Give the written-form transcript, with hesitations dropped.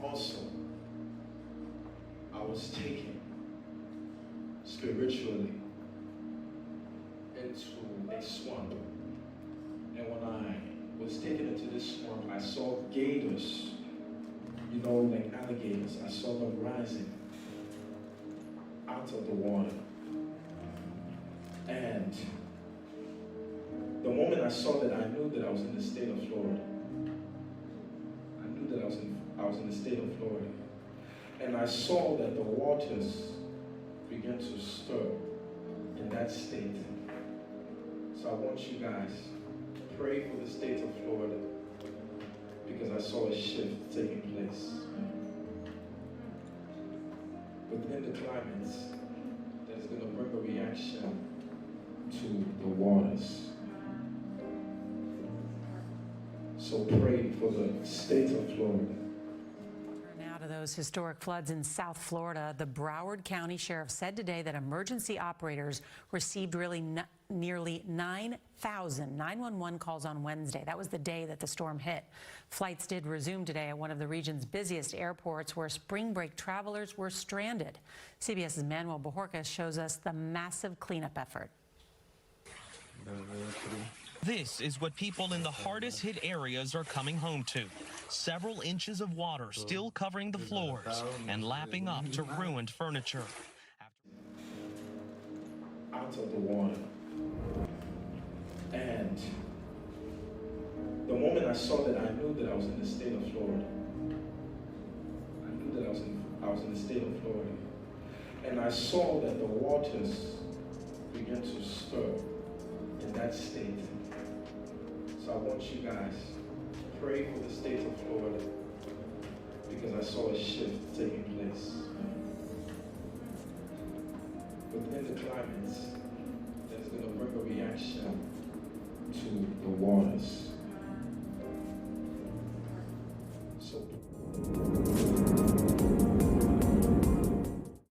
also, I was taken spiritually into a swamp. And when I was taken into this swamp, I saw gators, like alligators. I saw them rising out of the water. And the moment I saw that, I knew that I was in the state of Florida. I knew that I was in the state of Florida. And I saw that the waters began to stir in that state. So I want you guys to pray for the state of Florida, because I saw a shift taking place within the climates that is going to bring a reaction to the waters. So pray for the state of Florida. Now to those historic floods in South Florida. The Broward County Sheriff said today that emergency operators received nearly 9,000 911 calls on Wednesday. That was the day that the storm hit. Flights did resume today at one of the region's busiest airports, where spring break travelers were stranded. CBS's Manuel Bojorquez shows us the massive cleanup effort. This is what people in the hardest hit areas are coming home to. Several inches of water still covering the floors and lapping up to ruined furniture. Out of the water. And the moment I saw that, I knew that I was in the state of Florida. I knew that I was in the state of Florida. And I saw that the waters began to stir in that state. So I want you guys to pray for the state of Florida, because I saw a shift taking place within the climates that is going to bring a reaction to the waters. So